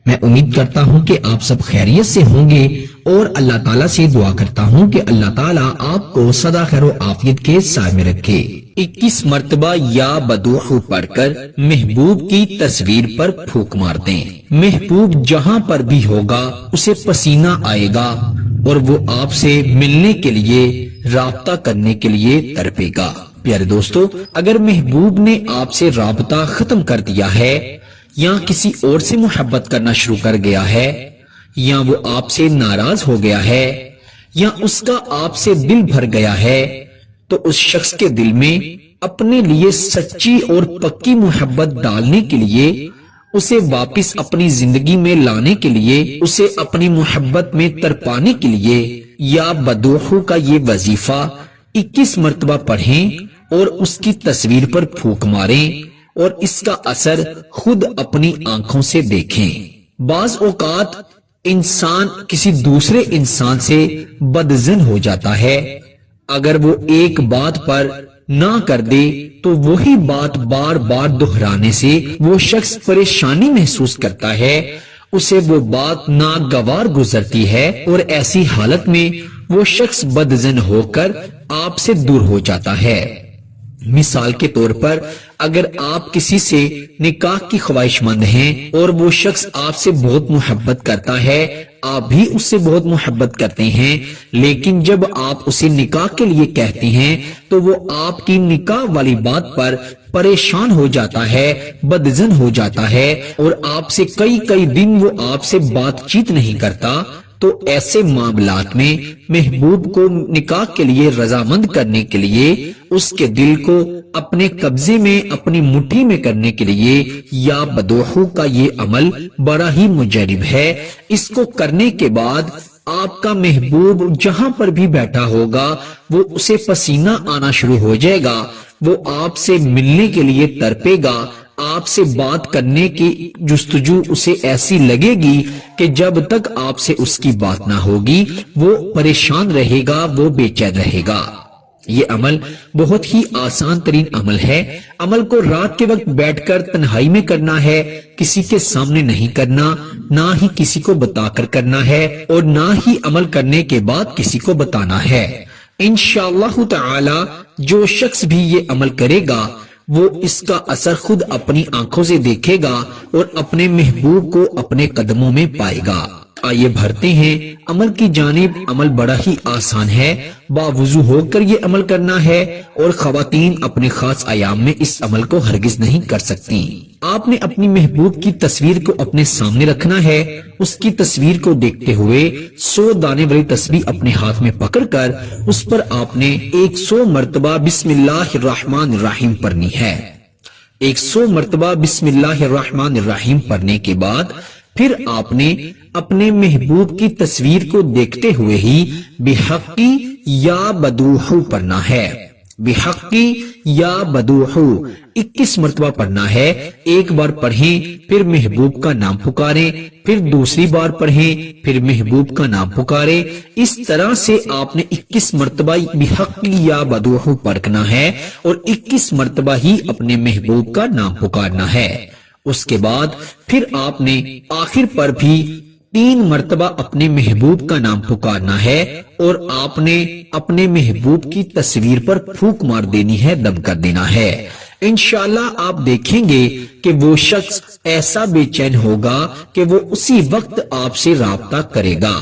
میں امید کرتا ہوں کہ آپ سب خیریت سے ہوں گے اور اللہ تعالیٰ سے دعا کرتا ہوں کہ اللہ تعالیٰ آپ کو سدا خیر و عافیت کے سائے میں رکھے۔ 21 مرتبہ یا بدوحو پڑھ کر محبوب کی تصویر پر پھونک مار دیں۔ محبوب جہاں پر بھی ہوگا اسے پسینہ آئے گا اور وہ آپ سے ملنے کے لیے، رابطہ کرنے کے لیے تڑپے گا۔ پیارے دوستو، اگر محبوب نے آپ سے رابطہ ختم کر دیا ہے یا کسی اور سے محبت کرنا شروع کر گیا ہے یا وہ آپ سے ناراض ہو گیا ہے یا اس کا آپ سے دل بھر گیا ہے تو اس شخص کے دل میں اپنے لیے سچی اور پکی محبت ڈالنے کے لیے، اسے واپس اپنی زندگی میں لانے کے لیے، اسے اپنی محبت میں تڑپانے کے لیے یا بدوحو کا یہ وظیفہ 21 مرتبہ پڑھیں اور اس کی تصویر پر پھونک ماریں اور اس کا اثر خود اپنی آنکھوں سے دیکھیں۔ بعض اوقات انسان کسی دوسرے انسان سے بدظن ہو جاتا ہے، اگر وہ ایک بات پر نہ کر دے تو وہی بات بار بار دہرانے سے وہ شخص پریشانی محسوس کرتا ہے، اسے وہ بات ناگوار گزرتی ہے اور ایسی حالت میں وہ شخص بدظن ہو کر آپ سے دور ہو جاتا ہے۔ مثال کے طور پر اگر آپ کسی سے نکاح کی خواہش مند ہیں اور وہ شخص آپ سے بہت محبت کرتا ہے، آپ بھی اس سے بہت محبت کرتے ہیں، لیکن جب آپ اسے نکاح کے لیے کہتے ہیں تو وہ آپ کی نکاح والی بات پر پریشان ہو جاتا ہے، بدظن ہو جاتا ہے اور آپ سے کئی دن وہ آپ سے بات چیت نہیں کرتا، تو ایسے معاملات میں محبوب کو نکاح کے لیے رضامند کرنے کے لیے، اس کے دل کو اپنے قبضے میں، اپنی مٹھی میں کرنے کے لیے یا بدوحو کا یہ عمل بڑا ہی مجرب ہے۔ اس کو کرنے کے بعد آپ کا محبوب جہاں پر بھی بیٹھا ہوگا وہ اسے پسینہ آنا شروع ہو جائے گا، وہ آپ سے ملنے کے لیے تڑپے گا، آپ سے بات کرنے کی جستجو اسے ایسی لگے گی کہ جب تک آپ سے اس کی بات نہ ہوگی وہ پریشان رہے گا، وہ بے چین رہے گا۔ یہ عمل بہت ہی آسان ترین عمل ہے۔ عمل کو رات کے وقت بیٹھ کر تنہائی میں کرنا ہے، کسی کے سامنے نہیں کرنا، نہ ہی کسی کو بتا کر کرنا ہے اور نہ ہی عمل کرنے کے بعد کسی کو بتانا ہے۔ انشاءاللہ تعالی جو شخص بھی یہ عمل کرے گا وہ اس کا اثر خود اپنی آنکھوں سے دیکھے گا اور اپنے محبوب کو اپنے قدموں میں پائے گا۔ آئیے بڑھتے ہیں عمل کی جانب۔ عمل بڑا ہی آسان ہے، باوضو ہو کر یہ عمل کرنا ہے اور خواتین اپنے خاص ایام میں اس عمل کو ہرگز نہیں کر سکتی۔ آپ نے اپنی محبوب کی تصویر کو اپنے سامنے رکھنا ہے، اس کی تصویر کو دیکھتے ہوئے 100 دانے والی تسبیح اپنے ہاتھ میں پکڑ کر اس پر آپ نے 100 مرتبہ بسم اللہ الرحمن الرحیم پڑھنی ہے۔ 100 مرتبہ بسم اللہ الرحمن الرحیم پڑھنے کے بعد پھر آپ نے اپنے محبوب کی تصویر کو دیکھتے ہوئے ہی بحقی یا بدوحو پڑھنا ہے۔ بحقی یا بدوحو 21 مرتبہ پڑھنا ہے۔ ایک بار پڑھیں پھر محبوب کا نام پکاریں، پھر دوسری بار پڑھیں پھر محبوب کا نام پکاریں۔ اس طرح سے آپ نے 21 مرتبہ بحقی یا بدوحو پڑھنا ہے اور 21 مرتبہ ہی اپنے محبوب کا نام پکارنا ہے۔ اس کے بعد پھر آپ نے آخر پر بھی 3 مرتبہ اپنے محبوب کا نام پکارنا ہے اور آپ نے اپنے محبوب کی تصویر پر پھونک مار دینی ہے، دم کر دینا ہے۔ انشاءاللہ آپ دیکھیں گے کہ وہ شخص ایسا بے چین ہوگا کہ وہ اسی وقت آپ سے رابطہ کرے گا۔